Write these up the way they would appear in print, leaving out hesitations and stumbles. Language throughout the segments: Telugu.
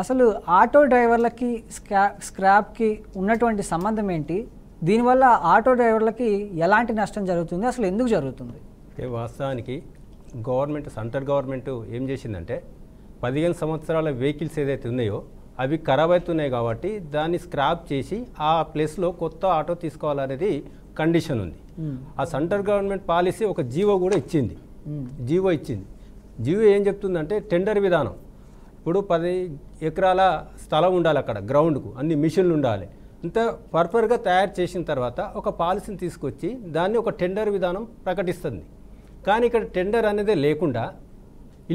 అసలు ఆటో డ్రైవర్లకి స్క్రాప్కి ఉన్నటువంటి సంబంధం ఏంటి? దీనివల్ల ఆటో డ్రైవర్లకి ఎలాంటి నష్టం జరుగుతుంది, అసలు ఎందుకు జరుగుతుంది? వాస్తవానికి గవర్నమెంట్, సెంట్రల్ గవర్నమెంట్ ఏం చేసిందంటే 15 సంవత్సరాల వెహికల్స్ ఏదైతే ఉన్నాయో అవి ఖరాబ్ అవుతున్నాయి కాబట్టి దాన్ని స్క్రాప్ చేసి ఆ ప్లేస్లో కొత్త ఆటో తీసుకోవాలనేది కండిషన్ ఉంది. ఆ సెంట్రల్ గవర్నమెంట్ పాలసీ ఒక జీవో కూడా ఇచ్చింది. జీవో ఏం చెప్తుందంటే టెండర్ విధానం. ఇప్పుడు 10 ఎకరాల స్థలం ఉండాలి, అక్కడ గ్రౌండ్కు అన్ని మిషన్లు ఉండాలి. ఇంత పర్ఫెక్ట్గా తయారు చేసిన తర్వాత ఒక పాలసీని తీసుకొచ్చి దాన్ని ఒక టెండర్ విధానం ప్రకటిస్తుంది. కానీ ఇక్కడ టెండర్ అనేది లేకుండా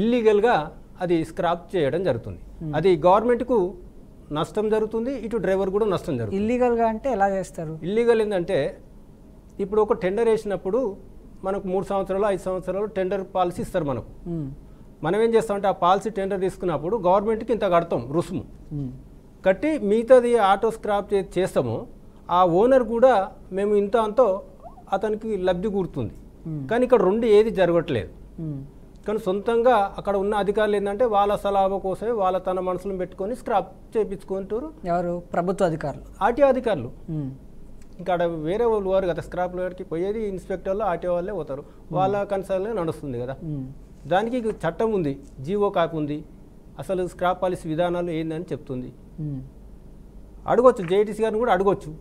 ఇల్లీగల్గా అది స్క్రాప్ చేయడం జరుగుతుంది. అది గవర్నమెంట్కు నష్టం జరుగుతుంది, ఇటు డ్రైవర్ కూడా నష్టం జరుగుతుంది. ఇల్లీగల్గా అంటే ఎలా చేస్తారు? ఇల్లీగల్ ఏంటంటే ఇప్పుడు ఒక టెండర్ వేసినప్పుడు మనకు 3 సంవత్సరాలు 5 సంవత్సరాలు టెండర్ పాలసీ ఇస్తారు మనకు. మనం ఏం చేస్తామంటే ఆ పాలసీ టెండర్ తీసుకున్నప్పుడు గవర్నమెంట్కి ఇంత కడతాం రుసుము కట్టి మిగతాది ఆటో స్క్రాప్ చేస్తాము. ఆ ఓనర్ కూడా మేము ఇంత అంతో అతనికి లబ్ధి కూరుతుంది. కానీ ఇక్కడ రెండు ఏది జరగట్లేదు. కానీ సొంతంగా అక్కడ ఉన్న అధికారులు ఏంటంటే వాళ్ళ సలహా కోసమే వాళ్ళ తన మనసులో పెట్టుకొని స్క్రాప్ చేయించుకుంటారు. ఎవరు? ప్రభుత్వ అధికారులు, ఆర్టీఓ అధికారులు. ఇక్కడ వేరే వాళ్ళు వారు కదా, స్క్రాప్ వారికి పోయేది ఇన్స్పెక్టర్లు ఆర్టీఓ వాళ్ళే పోతారు. వాళ్ళ కన్సర్న్లే నడుస్తుంది కదా. దానికి చట్టం ఉంది, జీవో కాపీ ఉంది, అసలు స్క్రాప్ పాలసీ విధానాలు ఏందని చెప్తుంది. అడగొచ్చు, జేటీసీ గారిని కూడా అడగొచ్చు.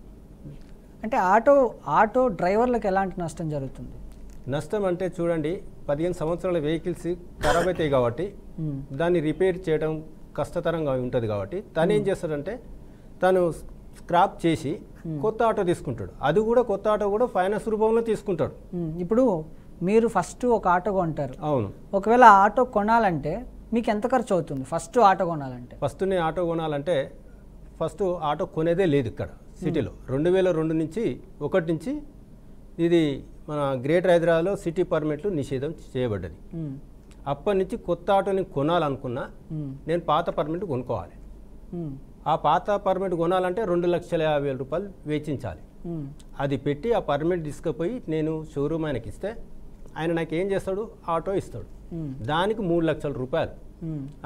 అంటే ఆటో డ్రైవర్లకు ఎలాంటి నష్టం జరుగుతుంది? నష్టం అంటే చూడండి, 15 సంవత్సరాల వెహికల్స్ ఖరాబ్ అవుతాయి కాబట్టి దాన్ని రిపేర్ చేయడం కష్టతరంగా ఉంటుంది కాబట్టి తను ఏం చేస్తాడంటే తను స్క్రాప్ చేసి కొత్త ఆటో తీసుకుంటాడు. అది కూడా కొత్త ఆటో కూడా ఫైనాన్స్ రూపంలో తీసుకుంటాడు. ఇప్పుడు మీరు ఫస్ట్ ఒక ఆటో కొంటారు. అవును. ఒకవేళ ఆటో కొనాలంటే మీకు ఎంత ఖర్చు అవుతుంది? ఫస్ట్ ఆటో కొనాలంటే ఫస్ట్ ఆటో కొనేదే లేదు ఇక్కడ సిటీలో. 2002 నుంచి 1 నుంచి ఇది మన గ్రేటర్ హైదరాబాద్లో సిటీ పర్మిట్లు నిషేధం చేయబడ్డది. అప్పటి నుంచి కొత్త ఆటోని కొనాలనుకున్నా నేను పాత పర్మిట్ కొనుక్కోవాలి. ఆ పాత పర్మిట్ కొనాలంటే 2,50,000 రూపాయలు వెచ్చించాలి. అది పెట్టి ఆ పర్మిట్ తీసుకుపోయి నేను షోరూమ్ ఆయనకి ఇస్తే ఆయన నాకు ఏం చేస్తాడు, ఆటో ఇస్తాడు. దానికి 3 లక్షల రూపాయలు.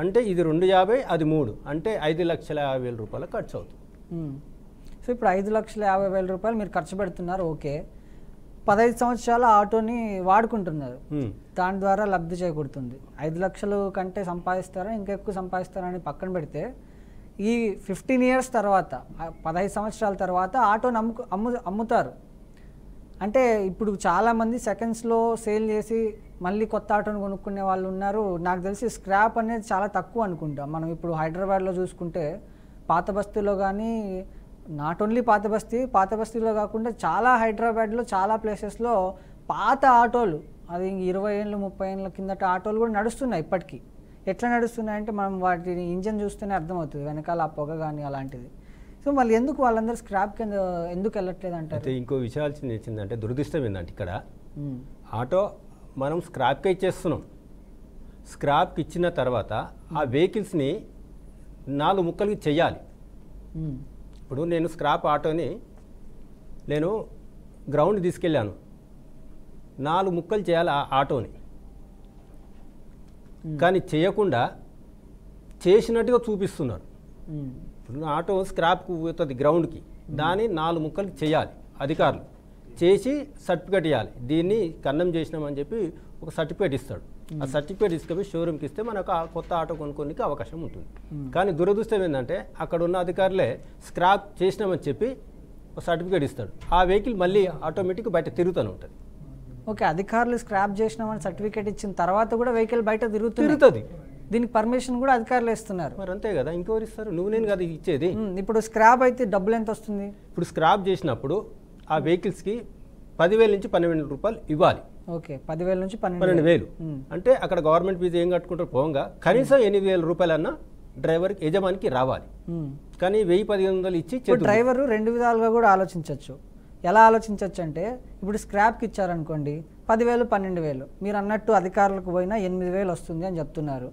అంటే ఇది 250, అది 3, అంటే 5,50,000 రూపాయలు ఖర్చు అవుతుంది. సో ఇప్పుడు 5,50,000 రూపాయలు మీరు ఖర్చు పెడుతున్నారు. ఓకే, 15 సంవత్సరాల ఆటోని వాడుకుంటున్నారు, దాని ద్వారా లబ్ధి చేకూరుతుంది. 5 లక్షలు కంటే సంపాదిస్తారా ఇంకా ఎక్కువ సంపాదిస్తారా అని పక్కన పెడితే ఈ 15 ఇయర్స్ తర్వాత 15 సంవత్సరాల తర్వాత ఆటోని అమ్ముతారు. అంటే ఇప్పుడు చాలామంది సెకండ్స్లో సేల్ చేసి మళ్ళీ కొత్త ఆటోని కొనుక్కునే వాళ్ళు ఉన్నారు. నాకు తెలిసి స్క్రాప్ అనేది చాలా తక్కువ అనుకుంటా. మనం ఇప్పుడు హైదరాబాద్లో చూసుకుంటే పాత బస్తీలో కానీ, నాట్ ఓన్లీ పాత బస్తీలో కాకుండా చాలా హైదరాబాద్లో చాలా ప్లేసెస్లో పాత ఆటోలు, అది 20 ఏళ్ళు 30 ఏళ్ళ కిందట ఆటోలు కూడా నడుస్తున్నాయి ఇప్పటికీ. ఎట్లా నడుస్తున్నాయంటే మనం వాటిని ఇంజన్ చూస్తేనే అర్థమవుతుంది, వెనకాల ఆ పొగ కానీ అలాంటిది. సో మళ్ళీ ఎందుకు వాళ్ళందరూ స్క్రాప్ కింద ఎందుకు వెళ్ళట్లేదు అంటారు? అయితే ఇంకో విషయాలు వచ్చిందంటే దురదృష్టం ఏంటంటే ఇక్కడ ఆటో మనం స్క్రాప్కే ఇచ్చేస్తున్నాం. స్క్రాప్కి ఇచ్చిన తర్వాత ఆ వెహికల్స్ని 4 ముక్కలకి చెయ్యాలి. ఇప్పుడు నేను స్క్రాప్ ఆటోని నేను గ్రౌండ్ తీసుకెళ్ళాను, 4 ముక్కలు చేయాలి ఆ ఆటోని. కానీ చేయకుండా చేసినట్టుగా చూపిస్తున్నారు. ఇప్పుడు ఆటో స్క్రాప్కు పోతుంది గ్రౌండ్కి, దాన్ని 4 ముక్కలకి చేయాలి అధికారులు. చేసి సర్టిఫికేట్ ఇవ్వాలి, దీన్ని కన్నం చేసినామని చెప్పి ఒక సర్టిఫికేట్ ఇస్తాడు. ఆ సర్టిఫికేట్ తీసుకుపోయి షోరూమ్కి ఇస్తే మనకు ఆ కొత్త ఆటో కొనుక్కోనికి అవకాశం ఉంటుంది. కానీ దురదృష్టం ఏంటంటే అక్కడ ఉన్న అధికారులే స్క్రాప్ చేసినామని చెప్పి ఒక సర్టిఫికేట్ ఇస్తాడు, ఆ వెహికల్ మళ్ళీ ఆటోమేటిక్గా బయట తిరుగుతూనే ఉంటుంది. ఓకే, అధికారులు స్క్రాప్ చేసినామని సర్టిఫికేట్ ఇచ్చిన తర్వాత కూడా వెహికల్ బయట తిరుగుతుంది. దీనికి పర్మిషన్ కూడా అధికారులు ఇస్తున్నారు. మరి అంతే కదా, ఇంకెవరు ఇస్తారు? నువ్వు నేను కదా ఇచ్చేది. ఇప్పుడు స్క్రాప్ అయితే డబ్బులు ఎంత వస్తుంది? ఇప్పుడు స్క్రాప్ చేసినప్పుడు ఆ వెహికల్స్కి 10,000 నుంచి 12,000 రూపాయలు ఇవ్వాలి. ఓకే, 10,000 నుంచి 12,000. అంటే అక్కడ గవర్నమెంట్ ఫీజు ఏం కట్టుకుంటారు పోగా కనీసం 8,000 రూపాయలన్నా డ్రైవర్కి యజమానికి రావాలి. కానీ 1,000-1,500 ఇచ్చి డ్రైవర్ 2 విధాలుగా కూడా ఆలోచించవచ్చు. ఎలా ఆలోచించవచ్చు అంటే ఇప్పుడు స్క్రాప్కి ఇచ్చారనుకోండి 10,000 12,000, మీరు అన్నట్టు అధికారులకు పోయినా 8,000 వస్తుంది అని చెప్తున్నారు.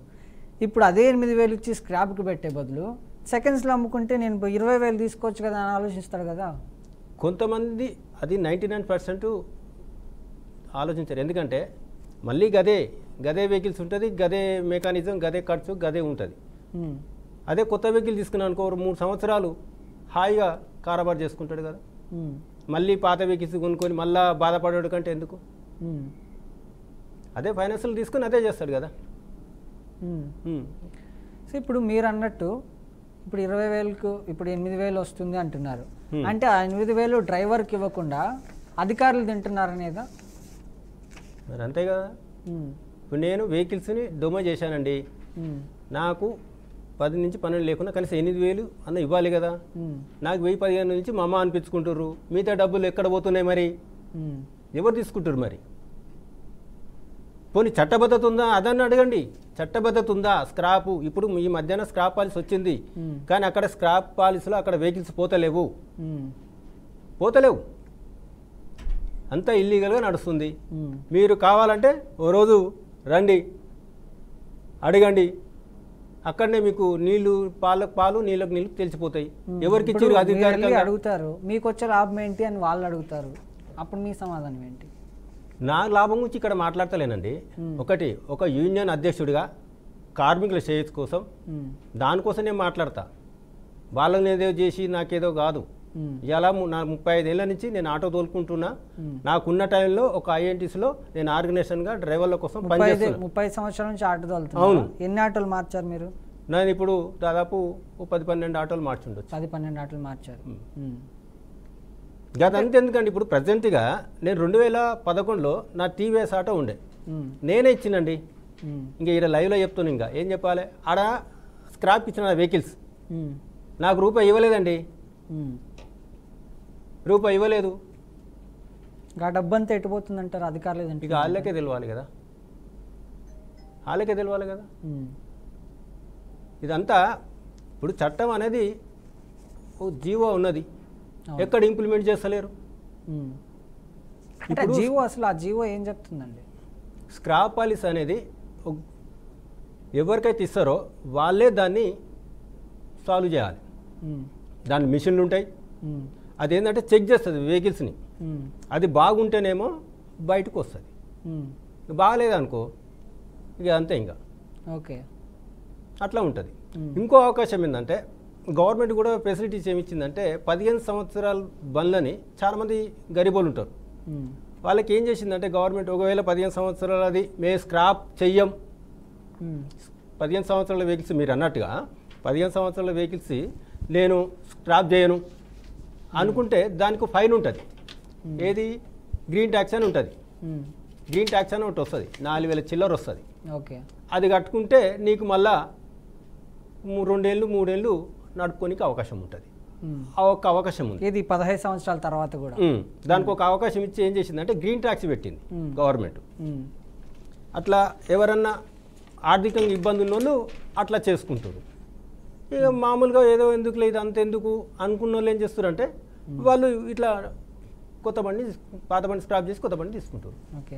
ఇప్పుడు అదే 8,000 ఇచ్చి స్క్రాప్కి పెట్టే బదులు సెకండ్స్లో అమ్ముకుంటే నేను 20,000 తీసుకోవచ్చు కదా అని ఆలోచిస్తాడు కదా. కొంతమంది అది 99% ఆలోచించారు. ఎందుకంటే మళ్ళీ గదే వెహికల్స్ ఉంటుంది, గదే మెకానిజం, గదే ఖర్చు, గదే ఉంటుంది. అదే కొత్త వెహికల్ తీసుకున్నాను అనుకో 3 సంవత్సరాలు హాయిగా కారబార్ చేసుకుంటాడు కదా. మళ్ళీ పాత వెహికల్స్ కొనుక్కొని మళ్ళీ బాధపడాడు కంటే ఎందుకు? అదే ఫైనాన్షియల్ తీసుకుని అదే చేస్తాడు కదా. సో ఇప్పుడు మీరు అన్నట్టు ఇప్పుడు 20,000కు ఇప్పుడు 8,000 వస్తుంది అంటున్నారు. అంటే ఆ 8,000 డ్రైవర్కి ఇవ్వకుండా అధికారులు తింటున్నారనేదా? మరి అంతే కదా. ఇప్పుడు నేను వెహికల్స్ని డొమో చేశానండి, నాకు 10 నుంచి 12 లేకుండా కలిసి 8,000 అన్న ఇవ్వాలి కదా. నాకు 1,015 నుంచి మా అమ్మ అనిపించుకుంటారు, మిగతా డబ్బులు ఎక్కడ పోతున్నాయి మరి? ఎవరు తీసుకుంటారు మరి? పోనీ చట్టబద్ధత ఉందా అదన్నీ అడగండి. చట్టబద్ధత ఉందా? స్క్రాప్ ఇప్పుడు ఈ మధ్యాహ్న స్క్రాప్ పాలసీ వచ్చింది, కానీ అక్కడ స్క్రాప్ పాలసీలో అక్కడ వెహికల్స్ పోతలేవు, అంతా ఇల్లీగల్గా నడుస్తుంది. మీరు కావాలంటే ఓ రోజు రండి, అడగండి, అక్కడనే మీకు నీళ్లు పాలు నీళ్ళకు నీళ్ళు తెలిసిపోతాయి. ఎవరికి ఇచ్చారు అధికారికంగా అడుగుతారు, మీకు వచ్చే లాభం ఏంటి అని వాళ్ళు అడుగుతారు, అప్పుడు మీ సమాధానం ఏంటి? నా లాభం గురించి ఇక్కడ మాట్లాడతలేనండి. ఒక యూనియన్ అధ్యక్షుడిగా కార్మికుల శ్రేయస్సు కోసం దానికోసం నేను మాట్లాడతా. వాళ్ళని ఏదో చేసి నాకేదో కాదు. ఇలా నా 35 ఏళ్ళ నుంచి నేను ఆటో తోలుకుంటున్నా. నాకున్న టైంలో ఒక ఐఎన్టీసీలో నేను ఆర్గనైజేషన్గా డ్రైవర్ల కోసం పనిచేస్తున్నా. 30 సంవత్సరాల నుంచి ఆటో తోలుతున్నా. అవును. ఎన్ని ఆటోలు మార్చారు మీరు? నేను ఇప్పుడు దాదాపు 10-12 ఆటోలు మార్చుండొచ్చు. 10-12 ఆటోలు మార్చారు. గతంతా ఎందుకండి, ఇప్పుడు ప్రజెంట్గా నేను 2011లో నా టీవీఎస్ ఆటో ఉండే, నేనే ఇచ్చినండి. ఇంకా ఇక్కడ లైవ్లో చెప్తాను, ఇంకా ఏం చెప్పాలి. ఆడ స్క్రాప్ ఇచ్చిన వెహికల్స్ నాకు రూపాయి ఇవ్వలేదండి, రూపాయి ఇవ్వలేదు. ఆ డబ్బంతా ఎట్టుపోతుంది అంటారు అధికారులు? ఇక వాళ్ళకే తెలియాలి కదా, వాళ్ళకే తెలియాలి కదా. ఇదంతా ఇప్పుడు చట్టం అనేది జీవో ఉన్నది, ఎక్కడ ఇంప్లిమెంట్ చేస్తలేరు. ఇప్పుడు జీవో అసలు ఆ జీవో ఏం చెప్తుందండి? స్క్రాప్ పాలసీ అనేది ఎవరికైతే ఇస్తారో వాళ్ళే దాన్ని సాల్వ్ చేయాలి. దాని మిషన్లు ఉంటాయి, అదేంటంటే చెక్ చేస్తుంది వెహికల్స్ని. అది బాగుంటేనేమో బయటకు వస్తుంది, బాగలేదనుకో ఇక అంతే. ఇంకా ఓకే, అట్లా ఉంటుంది. ఇంకో అవకాశం ఏంటంటే గవర్నమెంట్ కూడా ఫెసిలిటీస్ ఏమిచ్చిందంటే 15 సంవత్సరాల బండ్లని చాలామంది గరీబోళ్ళు ఉంటారు, వాళ్ళకి ఏం చేసిందంటే గవర్నమెంట్ ఒకవేళ 15 సంవత్సరాలది మేము స్క్రాప్ చెయ్యం, 15 సంవత్సరాల వెహికల్స్ మీరు అన్నట్టుగా 15 సంవత్సరాల వెహికల్స్ నేను స్క్రాప్ చేయను అనుకుంటే దానికి ఫైన్ ఉంటుంది. ఏది? గ్రీన్ ట్యాక్స్ అని ఉంటుంది. గ్రీన్ ట్యాక్స్ అని ఒకటి వస్తుంది, 4,000 చిల్లర వస్తుంది. ఓకే, అది కట్టుకుంటే నీకు మళ్ళా 2 ఏళ్ళు 3 ఏళ్ళు నడుపుకోనికి అవకాశం ఉంటుంది. ఆ ఒక్క అవకాశం ఉంది. ఇది 15 సంవత్సరాల తర్వాత కూడా దానికి ఒక అవకాశం ఇచ్చి ఏం చేసిందంటే గ్రీన్ ట్యాక్స్ పెట్టింది గవర్నమెంట్. అట్లా ఎవరన్నా ఆర్థికంగా ఇబ్బంది ఉన్న వాళ్ళు అట్లా చేసుకుంటారు. ఇక మామూలుగా ఏదో ఎందుకు లేదు అంతెందుకు అనుకున్న వాళ్ళు ఏం చేస్తారంటే వాళ్ళు ఇట్లా కొత్త బండి పాత బండి స్క్రాప్ చేసి కొత్త బండి తీసుకుంటారు. ఓకే.